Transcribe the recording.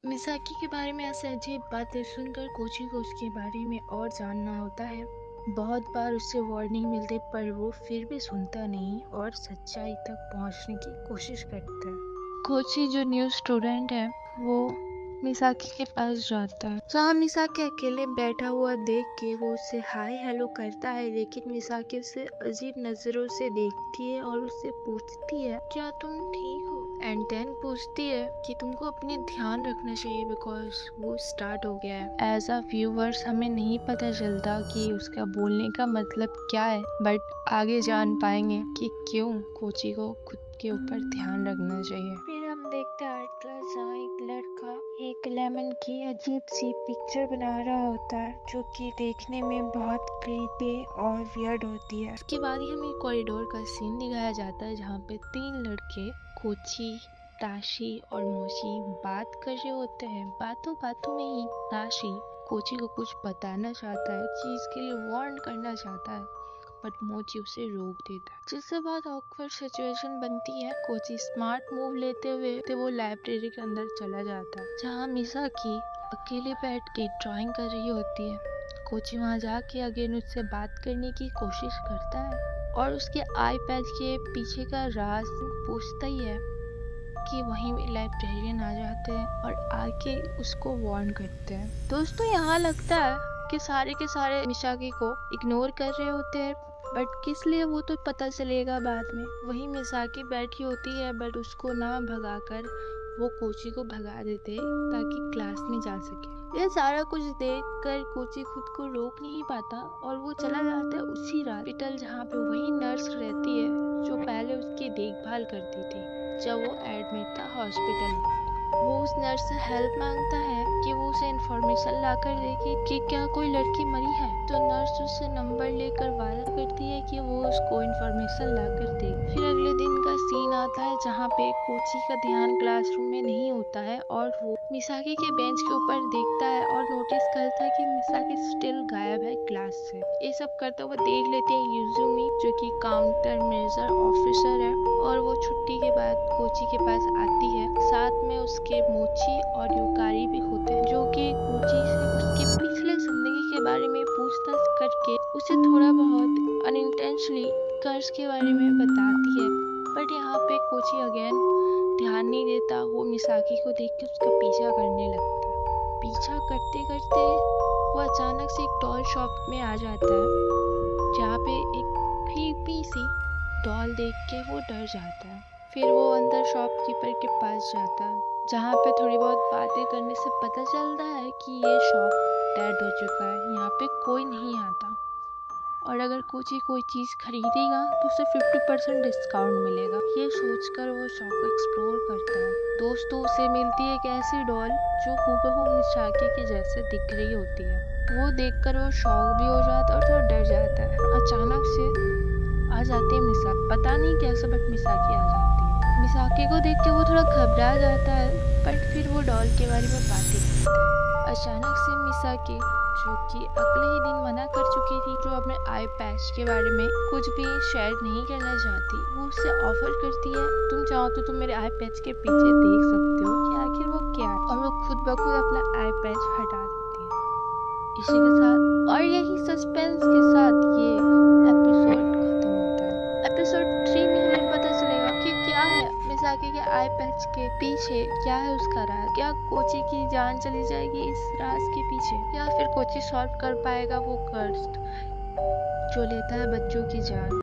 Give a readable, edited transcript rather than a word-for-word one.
Misaki के बारे में ऐसे अजीब बातें सुनकर कोची को उसके बारे में और जानना होता है। बहुत बार उससे वार्निंग मिलती पर वो फिर भी सुनता नहीं और सच्चाई तक पहुंचने की कोशिश करता है। कोची जो न्यू स्टूडेंट है वो मिसाकी के पास जाता है। जहाँ मिसाकी अकेले बैठा हुआ देख के वो उससे हाय हेलो करता है, लेकिन मिसाकी उसे अजीब नजरों से देखती है और उससे पूछती है क्या तुम ठीक हो। एंड देन पूछती है कि तुमको अपने ध्यान रखना चाहिए बिकॉज वो स्टार्ट हो गया है। एज अ व्यूवर्स हमें नहीं पता चलता कि उसका बोलने का मतलब क्या है, बट आगे जान पाएंगे कि क्यों कोची को खुद के ऊपर ध्यान रखना चाहिए। फिर हम देखते हैं आर्ट क्लास जहाँ एक लड़का एक लेमन की अजीब सी पिक्चर बना रहा होता है जो कि देखने में बहुत क्रीपी और वियर्ड होती है। उसके बाद ही हमें कॉरिडोर का सीन दिखाया जाता है जहाँ पे 3 लड़के कोची, ताशी और मोची बात कर रहे होते हैं। बातों बातों में ही ताशी कोची को कुछ बताना चाहता है, चीज के लिए वार्न करना चाहता है, बट मोची उसे रोक देता है, जिससे बहुत ऑकवर्ड सिचुएशन बनती है। कोची स्मार्ट मूव लेते हुए वो लाइब्रेरी के अंदर चला जाता है जहाँ मिसाकी अकेले बैठ के ड्राइंग कर रही होती है। कोची वहाँ जाके अगेन उससे बात करने की कोशिश करता है और उसके आई पैच के पीछे का राज पूछता ही है कि वहीं लाइब्रेरियन आ जाते हैं और आके उसको वार्न करते हैं। दोस्तों यहाँ लगता है कि सारे के सारे मिसाकी को इग्नोर कर रहे होते हैं, बट किस लिए वो तो पता चलेगा बाद में। वहीं मिसाकी बैठी होती है बट उसको ना भगाकर वो कोची को भगा देते ताकि क्लास में जा सके। ये सारा कुछ देखकर कोची खुद को रोक नहीं पाता और वो चला जाता है उसी हॉस्पिटल जहाँ पे वही नर्स रहती है जो पहले उसकी देखभाल करती थी जब वो एडमिट था हॉस्पिटल में। वो उस नर्स से हेल्प मांगता है कि वो उसे इन्फॉर्मेशन लाकर देगी कि क्या कोई लड़की मरी है। तो नर्स उससे नंबर लेकर वादा करती है कि वो उसको इन्फॉर्मेशन लाकर देगी। फिर अगले दिन का सीन आता है जहाँ पे कोची का ध्यान क्लासरूम में नहीं होता है और वो मिसाकी के बेंच के ऊपर देखता है और नोटिस करता है कि मिसाकी स्टिल गायब है क्लास से। ये सब करते हुए देख लेते हैं युजुमी जो कि काउंटर मेजर ऑफिसर है और वो छुट्टी के बाद कोची के पास आती है। साथ में उसके मोची और युकारी भी होते हैं जो कि कोची से उसकी पिछले जिंदगी के बारे में पूछताछ करके उसे थोड़ा बहुत अनइंटेंशनली कर्ज के बारे में बताती है। बट यहाँ पे कोची अगेन ध्यान नहीं देता, वो मिसाकी को देख के उसका पीछा करने लगता है। पीछा करते करते वो अचानक से एक डॉल शॉप में आ जाता है जहाँ पे एक क्रीपी सी डॉल देख के वो डर जाता है। फिर वो अंदर शॉपकीपर के पास जाता है जहाँ पे थोड़ी बहुत बातें करने से पता चलता है कि ये शॉप डेड हो चुका है, यहाँ पे कोई नहीं आता और अगर कोची कोई चीज़ खरीदेगा तो उसे 50% डिस्काउंट मिलेगा। ये सोचकर वो शॉप को एक्सप्लोर करता है। दोस्तों उसे मिलती है एक ऐसी डॉल जो हूबहू मिसाकी के जैसे दिख रही होती है। वो देखकर वो शॉक भी हो जाता है और थोड़ा डर जाता है। अचानक से आ जाते हैं मिसाकी, पता नहीं कैसे बट मिसाकी आ जाती है। मिसाकी को देख के वो थोड़ा घबरा जाता है बट फिर वो डॉल के बारे में बातें करते हैं। अचानक से मिसाकी जो कि अगले ही दिन मना कर चुकी थी, जो अपने आई पैच के बारे में कुछ भी शेयर नहीं करना चाहती, वो उससे ऑफर करती है तुम चाहो तो तुम मेरे आई पैच के पीछे देख सकते हो कि आखिर वो क्या है, और वो खुद ब खुद अपना आई पैच हटा देती है। इसी के साथ और यही सस्पेंस के साथ ये एपिसोड खत्म होता है। एपिसोड 3 में हमें पता चलेगा कि क्या है मिसाकी के आई पैच के पीछे, क्या है उसका राज। क्या कोची की जान चली जाएगी इस राज के पीछे, या फिर कोची सॉल्व कर पाएगा वो कर्स जो लेता है बच्चों की जान।